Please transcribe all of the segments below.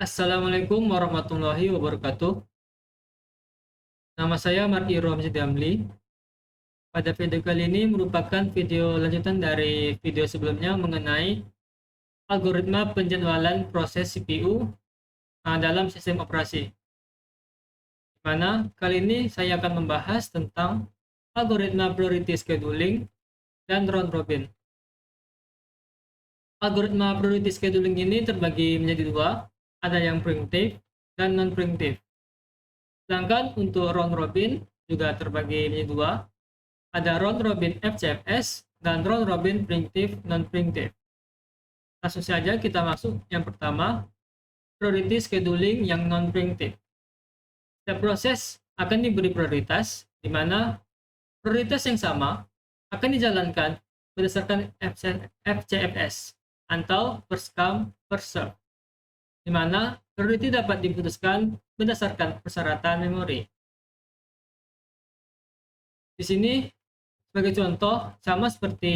Assalamualaikum warahmatullahi wabarakatuh. Nama saya Marty Romzi Damli. Pada video kali ini merupakan video lanjutan dari video sebelumnya mengenai algoritma penjadwalan proses CPU dalam sistem operasi. Di mana kali ini saya akan membahas tentang algoritma priority scheduling dan round robin. Algoritma priority scheduling ini terbagi menjadi dua, ada yang preemptive dan non-preemptive. Sedangkan untuk round robin juga terbagi menjadi dua, ada round robin FCFS dan round robin preemptive non-preemptive. Langsung saja kita masuk yang pertama, priority scheduling yang non-preemptive. Setiap proses akan diberi prioritas, di mana prioritas yang sama akan dijalankan berdasarkan FCFS atau first come first serve, di mana priority dapat diputuskan berdasarkan persyaratan memori. Di sini sebagai contoh sama seperti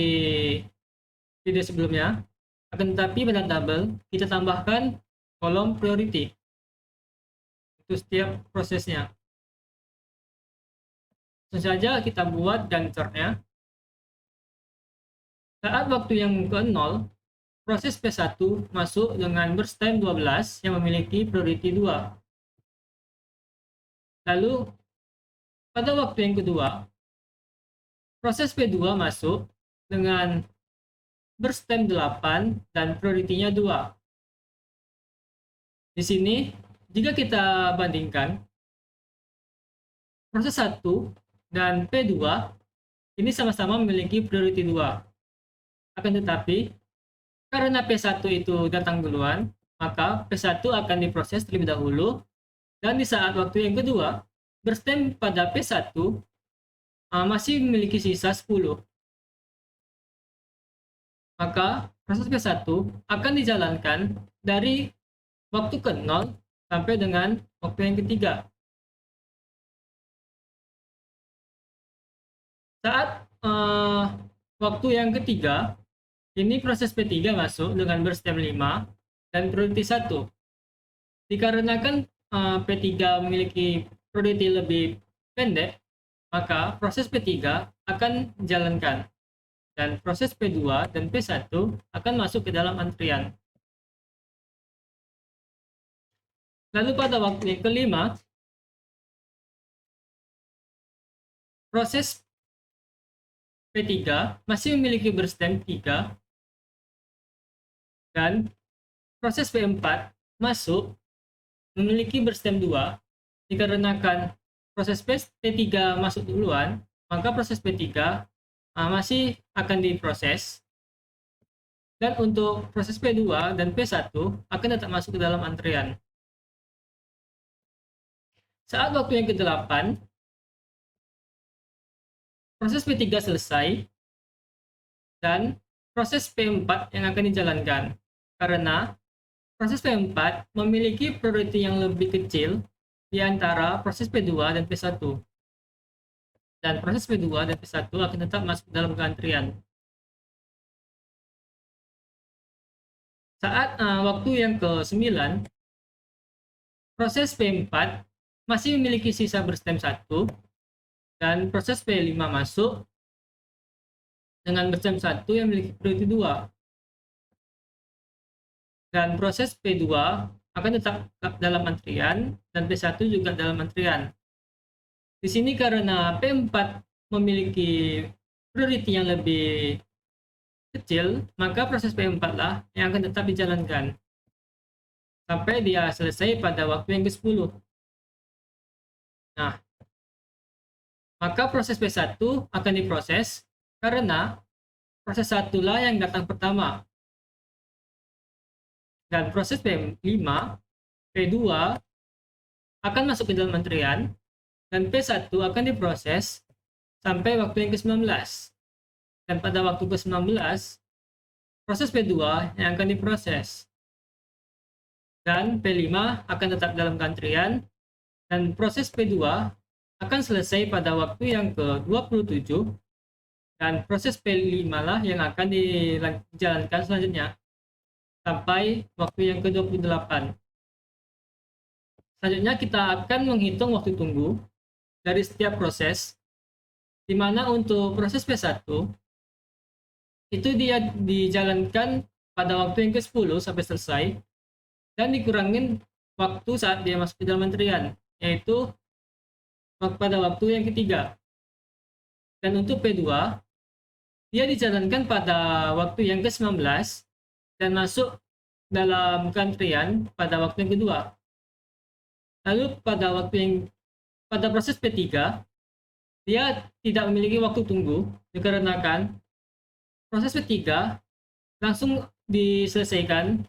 video sebelumnya, akan tetapi pada tabel kita tambahkan kolom priority untuk setiap prosesnya. Langsung saja kita buat dan chartnya. Saat waktu yang ke-0, proses P1 masuk dengan burst time 12 yang memiliki priority 2. Lalu pada waktu yang kedua, proses P2 masuk dengan burst time 8 dan priority-nya 2. Di sini, jika kita bandingkan, proses 1 dan P2 ini sama-sama memiliki priority 2. Akan tetapi, karena P1 itu datang duluan, maka P1 akan diproses terlebih dahulu, dan di saat waktu yang kedua, burst time pada P1 masih memiliki sisa 10. Maka proses P1 akan dijalankan dari waktu ke-0 sampai dengan waktu yang ketiga. Saat waktu yang ketiga, ini proses P3 masuk dengan burst time 5 dan priority 1. Dikarenakan P3 memiliki priority lebih pendek, maka proses P3 akan dijalankan. Dan proses P2 dan P1 akan masuk ke dalam antrian. Lalu pada waktu yang kelima, proses P3 masih memiliki burst time 3 dan proses P4 masuk memiliki burst time 2. Dikarenakan proses P3 masuk duluan, maka proses P3 masih akan diproses. Dan untuk proses P2 dan P1 akan tetap masuk ke dalam antrian. Saat waktu yang ke-8, proses P3 selesai dan proses P4 yang akan dijalankan. Karena proses P4 memiliki priority yang lebih kecil di antara proses P2 dan P1. Dan proses P2 dan P1 akan tetap masuk dalam keantrian. Saat waktu yang ke-9, proses P4 masih memiliki sisa burst time 1 dan proses P5 masuk dengan burst time 1 yang memiliki priority 2. Dan proses P2 akan tetap dalam antrian dan P1 juga dalam antrian. Di sini karena P4 memiliki priority yang lebih kecil, maka proses P4 lah yang akan tetap dijalankan sampai dia selesai pada waktu yang ke-10. Nah, maka proses P1 akan diproses karena proses 1 lah yang datang pertama. Dan proses P5, P2 akan masuk ke dalam antrian, dan P1 akan diproses sampai waktu yang ke-19. Dan pada waktu ke-19, proses P2 yang akan diproses. Dan P5 akan tetap dalam antrian, dan proses P2 akan selesai pada waktu yang ke-27, dan proses P5 lah yang akan dijalankan selanjutnya sampai waktu yang ke-28. Selanjutnya kita akan menghitung waktu tunggu dari setiap proses, di mana untuk proses P1 itu dia dijalankan pada waktu yang ke-10 sampai selesai, dan dikurangin waktu saat dia masuk ke dalam antrian, yaitu pada waktu yang ketiga. Dan untuk P2, dia dijalankan pada waktu yang ke-19 dan masuk dalam antrian pada waktu yang kedua. Lalu pada proses P3, dia tidak memiliki waktu tunggu dikarenakan proses P3 langsung diselesaikan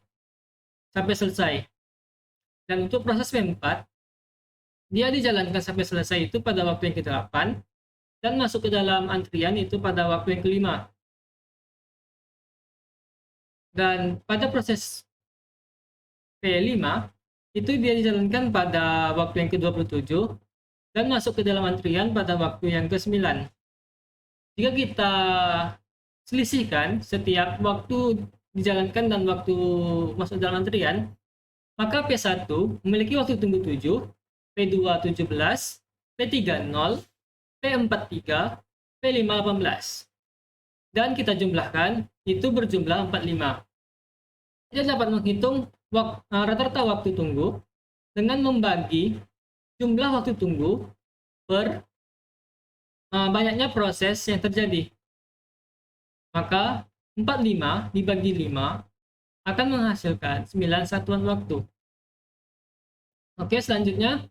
sampai selesai. Dan untuk proses P4, dia dijalankan sampai selesai itu pada waktu yang ke-8 dan masuk ke dalam antrian itu pada waktu yang ke-5. Dan pada proses P5 itu dia dijalankan pada waktu yang ke-27 dan masuk ke dalam antrian pada waktu yang ke-9. Jika kita selisihkan setiap waktu dijalankan dan waktu masuk dalam antrian, maka P1 memiliki waktu tunggu 7, P2 17, P3 0, P4 3, P5 18. Dan kita jumlahkan, itu berjumlah 45. Kita dapat menghitung rata-rata waktu tunggu dengan membagi jumlah waktu tunggu per banyaknya proses yang terjadi. Maka 45 dibagi 5 akan menghasilkan 9 satuan waktu. Oke, selanjutnya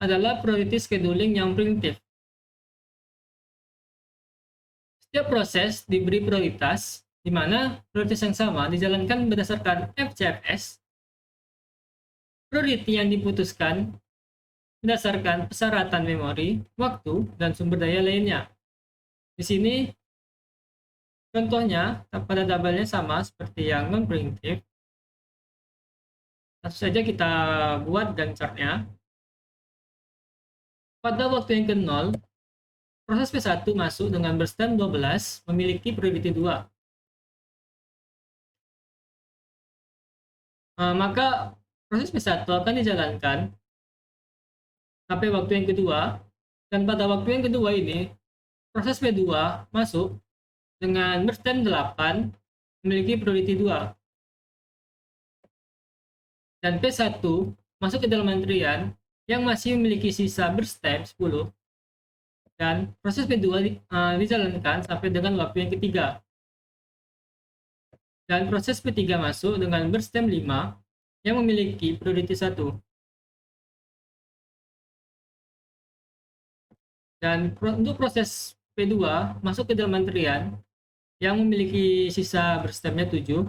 adalah priority scheduling yang primitif. Setiap proses diberi prioritas, di mana prioritas yang sama dijalankan berdasarkan FCFS. Priority yang diputuskan berdasarkan persyaratan memori, waktu, dan sumber daya lainnya. Di sini contohnya pada tabelnya sama seperti yang non-primitif. Langsung saja kita buat dan chartnya. Pada waktu yang ke-0, proses P1 masuk dengan berstem 12 memiliki priority 2. Maka proses P1 akan dijalankan sampai waktu yang kedua, dan pada waktu yang kedua ini proses P2 masuk dengan berstem 8 memiliki priority 2. Dan P1 masuk ke dalam antrian yang masih memiliki sisa berstem 10, dan proses P2 dijalankan sampai dengan waktu yang ketiga. Dan proses P3 masuk dengan berstem 5 yang memiliki priority 1. Dan untuk proses P2 masuk ke dalam antrian yang memiliki sisa berstemnya 7,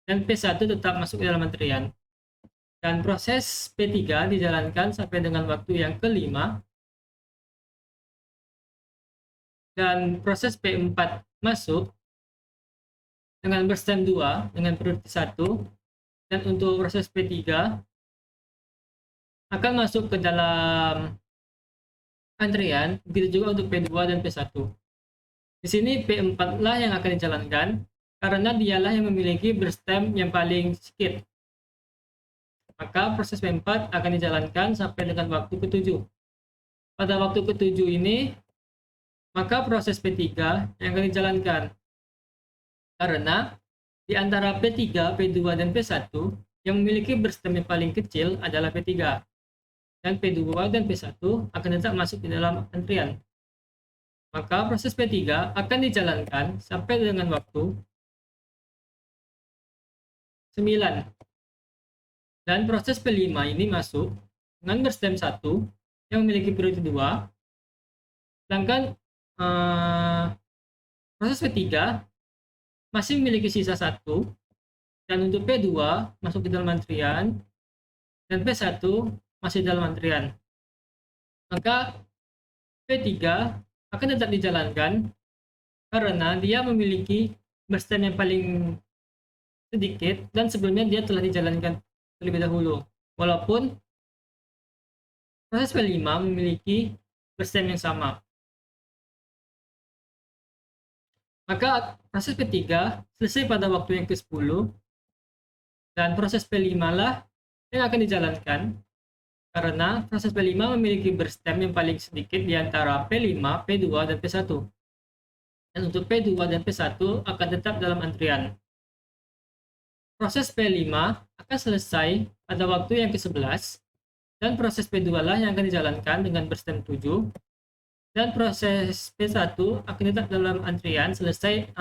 dan P1 tetap masuk ke dalam antrian. Dan proses P3 dijalankan sampai dengan waktu yang kelima, dan proses P4 masuk dengan berstem 2 dengan priority 1, dan untuk proses P3 akan masuk ke dalam antrian, begitu juga untuk P2 dan P1. Di sini P4 lah yang akan dijalankan karena dialah yang memiliki berstem yang paling sedikit. Maka proses P4 akan dijalankan sampai dengan waktu ke-7. Pada waktu ke-7 ini, maka proses P3 yang akan dijalankan. Karena di antara P3, P2, dan P1, yang memiliki berstem yang paling kecil adalah P3. Dan P2 dan P1 akan tetap masuk di dalam antrian. Maka proses P3 akan dijalankan sampai dengan waktu 9. Dan proses P5 ini masuk dengan berstem 1 yang memiliki priority 2. Sedangkan proses P3 masih memiliki sisa 1. Dan untuk P2 masuk ke dalam antrian, dan P1 masih dalam antrian. Maka P3 akan tetap dijalankan karena dia memiliki berstem yang paling sedikit dan sebelumnya dia telah dijalankan terlebih dahulu. Walaupun proses P5 memiliki berstem yang sama. Maka proses P3 selesai pada waktu yang ke-10, dan proses P5 lah yang akan dijalankan karena proses P5 memiliki berstem yang paling sedikit di antara P5, P2, dan P1. Dan untuk P2 dan P1 akan tetap dalam antrian. Proses P5 akan selesai pada waktu yang ke-11, dan proses P2 lah yang akan dijalankan dengan berstem 7, dan proses P1 akan tetap dalam antrian selesai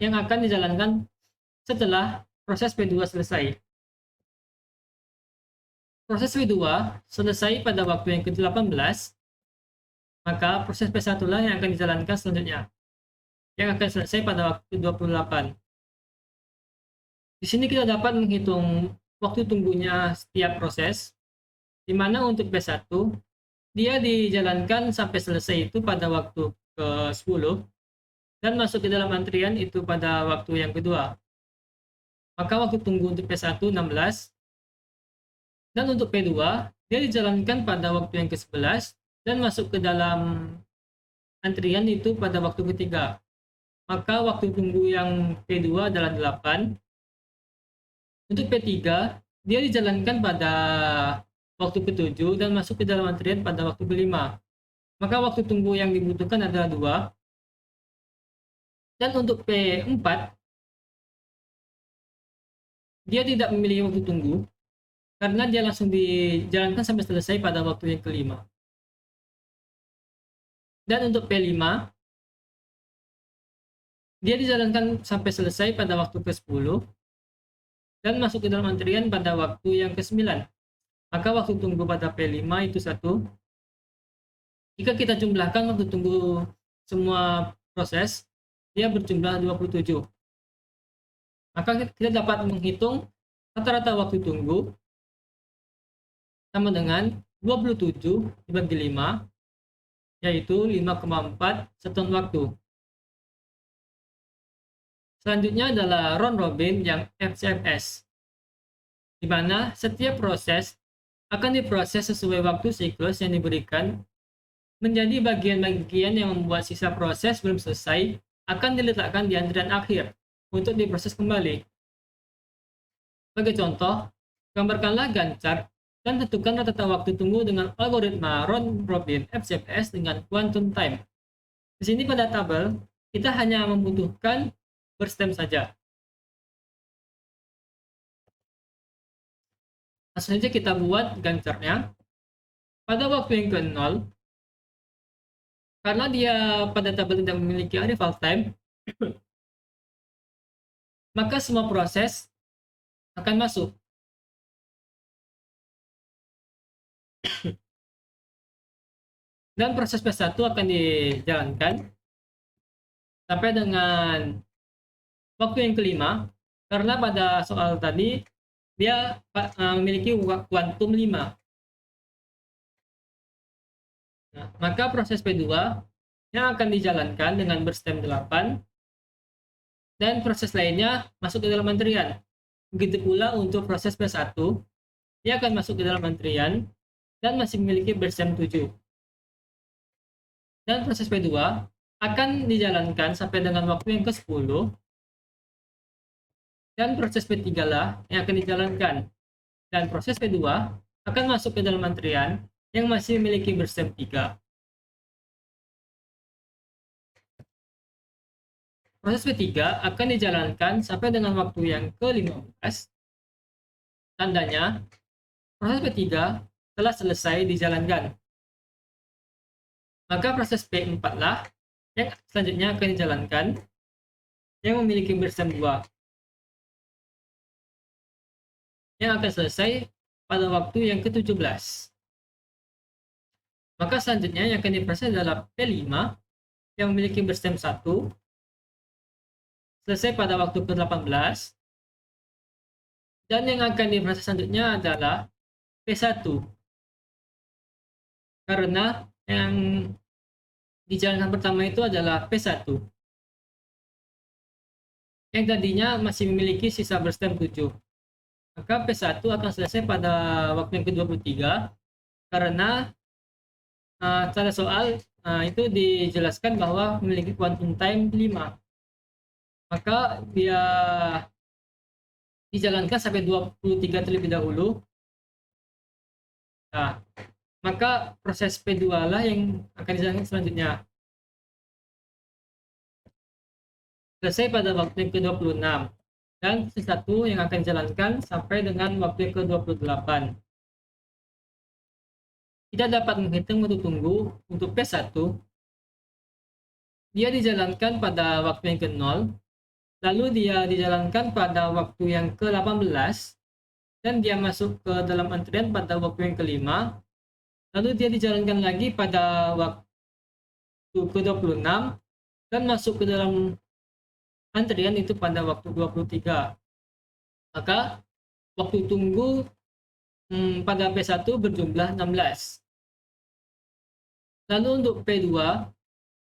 yang akan dijalankan setelah proses P2 selesai. Proses P2 selesai pada waktu yang ke-18, maka proses P1 lah yang akan dijalankan selanjutnya, yang akan selesai pada waktu 28. Di sini kita dapat menghitung waktu tunggunya setiap proses, di mana untuk P1 dia dijalankan sampai selesai itu pada waktu ke-10 dan masuk ke dalam antrian itu pada waktu yang kedua. Maka waktu tunggu untuk P1 16, dan untuk P2 dia dijalankan pada waktu yang ke-11 dan masuk ke dalam antrian itu pada waktu ketiga. Maka waktu tunggu yang P2 adalah 8. Untuk P3 dia dijalankan pada waktu ke-7 dan masuk ke dalam antrian pada waktu ke-5. Maka waktu tunggu yang dibutuhkan adalah 2. Dan untuk P4 dia tidak memiliki waktu tunggu karena dia langsung dijalankan sampai selesai pada waktu yang ke-5. Dan untuk P5 dia dijalankan sampai selesai pada waktu ke-10 dan masuk ke dalam antrian pada waktu yang ke-9. Maka waktu tunggu pada P5 itu 1. Jika kita jumlahkan waktu tunggu semua proses, dia berjumlah 27. Maka kita dapat menghitung rata-rata waktu tunggu sama dengan 27 dibagi 5, yaitu 5,4 seton waktu. Selanjutnya adalah round robin yang FCFS, di mana setiap proses akan diproses sesuai waktu siklus yang diberikan menjadi bagian-bagian yang membuat sisa proses belum selesai akan diletakkan di antrian akhir untuk diproses kembali. Sebagai contoh, gambarkanlah Gantt chart dan tentukan rata-rata waktu tunggu dengan algoritma round robin FCFS dengan quantum time. Di sini pada tabel kita hanya membutuhkan berstem saja. Langsung saja kita buat Gantt chart-nya. Pada waktu yang ke-0, karena dia pada tabel tidak memiliki arrival time, maka semua proses akan masuk. Dan proses P1 akan dijalankan sampai dengan waktu yang ke-5, karena pada soal tadi dia memiliki kuantum 5. Nah, maka proses P2 yang akan dijalankan dengan berstem 8 dan proses lainnya masuk ke dalam antrian. Begitu pula untuk proses P1, dia akan masuk ke dalam antrian dan masih memiliki berstem 7. Dan proses P2 akan dijalankan sampai dengan waktu yang ke-10 dan proses P3 lah yang akan dijalankan. Dan proses P2 akan masuk ke dalam antrian yang masih memiliki berstem 3. Proses P3 akan dijalankan sampai dengan waktu yang ke-15. Tandanya, proses P3 telah selesai dijalankan. Maka proses P4 lah yang selanjutnya akan dijalankan yang memiliki berstem 2. Yang akan selesai pada waktu yang ke-17. Maka selanjutnya yang akan diproses adalah P5 yang memiliki berstem 1, selesai pada waktu ke-18. Dan yang akan diproses selanjutnya adalah P1. Karena yang dijalankan pertama itu adalah P1. Yang tadinya masih memiliki sisa berstem 7. Maka P1 akan selesai pada waktu yang ke-23 karena pada soal itu dijelaskan bahwa memiliki quantum time 5. Maka dia dijalankan sampai 23 terlebih dahulu Nah, maka proses P2 lah yang akan dijalankan selanjutnya. Selesai pada waktu yang ke-26. Dan satu yang akan dijalankan sampai dengan waktu yang ke-28. Kita dapat menghitung waktu tunggu untuk P1. Dia dijalankan pada waktu yang ke-0. Lalu dia dijalankan pada waktu yang ke-18. Dan dia masuk ke dalam antrian pada waktu yang ke-5. Lalu dia dijalankan lagi pada waktu ke-26. Dan masuk ke dalam antrian itu pada waktu 23. Maka waktu tunggu pada P1 berjumlah 16. Lalu untuk P2,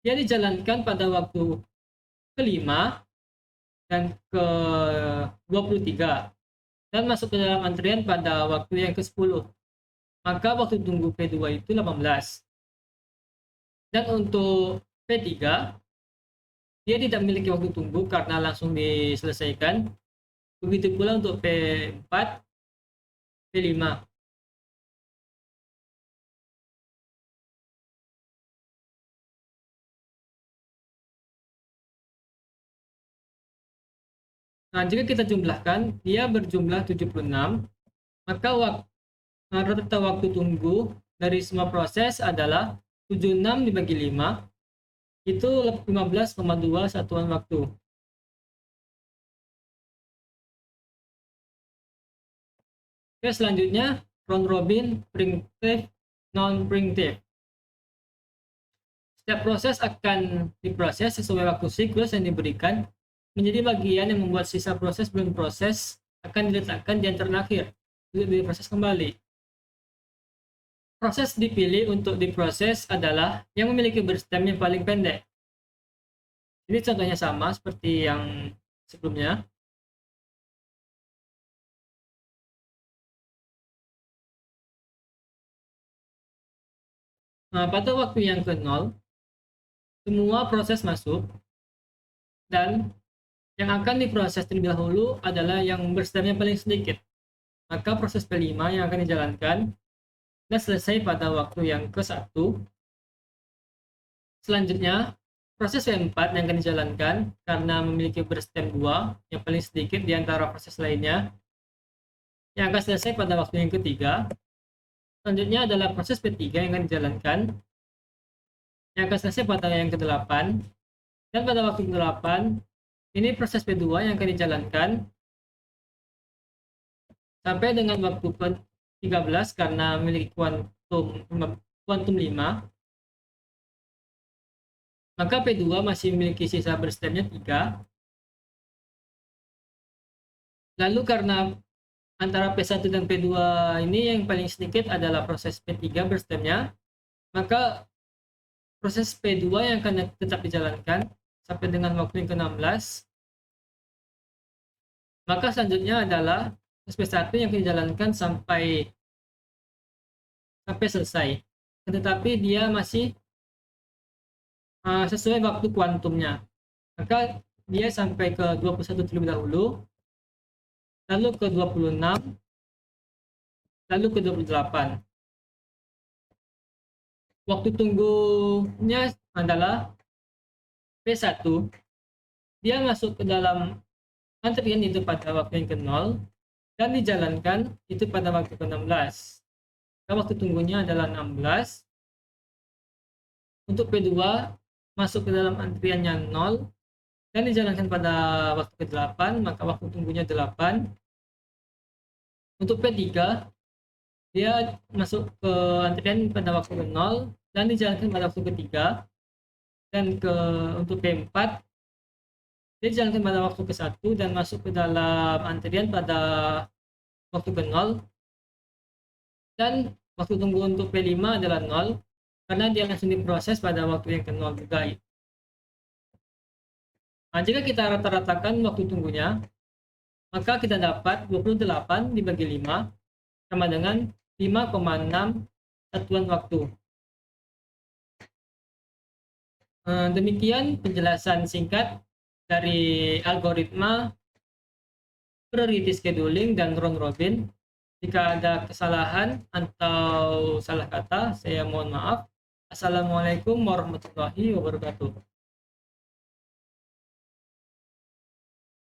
dia dijalankan pada waktu ke-5 dan ke-23 dan masuk ke dalam antrian pada waktu yang ke-10. Maka waktu tunggu P2 itu 18. Dan untuk P3, dia tidak memiliki waktu tunggu karena langsung diselesaikan. Begitu pula untuk P4, P5. Nah, jika kita jumlahkan, dia berjumlah 76, maka rata waktu tunggu dari semua proses adalah 76 dibagi 5, itu 15,2 satuan waktu. Oke, selanjutnya round robin, preemptive, non-preemptive. Setiap proses akan diproses sesuai waktu siklus yang diberikan menjadi bagian yang membuat sisa proses belum proses akan diletakkan di antara akhir untuk diproses kembali. Proses dipilih untuk diproses adalah yang memiliki berstem yang paling pendek. Ini contohnya sama seperti yang sebelumnya. Nah, pada waktu yang ke-0, semua proses masuk dan yang akan diproses terlebih dahulu adalah yang berstemnya paling sedikit. Maka proses P5 yang akan dijalankan dan selesai pada waktu yang ke-1. Selanjutnya, proses P4 yang akan dijalankan karena memiliki berstem 2 yang paling sedikit di antara proses lainnya yang akan selesai pada waktu yang ketiga. Selanjutnya adalah proses P3 yang akan dijalankan yang akan selesai pada yang ke-8. Dan pada waktu ke-8, ini proses P2 yang akan dijalankan sampai dengan waktu ke-13 karena memiliki kuantum 5. Maka P2 masih memiliki sisa berstemnya 3. Lalu karena antara P1 dan P2 ini yang paling sedikit adalah proses P3 berstemnya, maka proses P2 yang akan tetap dijalankan sampai dengan waktu yang ke-16. Maka selanjutnya adalah proses P1 yang akan dijalankan sampai selesai. Tetapi dia masih sesuai waktu kuantumnya. Maka dia sampai ke 21 terlebih dahulu, lalu ke 26, lalu ke 28. Waktu tunggunya adalah P1. Dia masuk ke dalam antrian itu pada waktu yang ke-0 dan dijalankan itu pada waktu ke-16. Nah, waktu tunggunya adalah 16. Untuk P2 masuk ke dalam antriannya 0 dan dijalankan pada waktu ke-8, maka waktu tunggunya 8. Untuk P3 dia masuk ke antrian pada waktu ke-0 dan dijalankan pada waktu ketiga. Dan untuk P4 dia dijalankan pada waktu ke-1 dan masuk ke dalam antrian pada waktu ke-0. Dan waktu tunggu untuk P5 adalah 0 karena dia langsung diproses pada waktu yang ke-0 juga. Nah, jika kita rata-ratakan waktu tunggunya, maka kita dapat 28 dibagi 5 sama dengan 5,6 satuan waktu. Demikian penjelasan singkat dari algoritma priority scheduling dan round robin Jika ada kesalahan atau salah kata, saya mohon maaf. Assalamualaikum warahmatullahi wabarakatuh.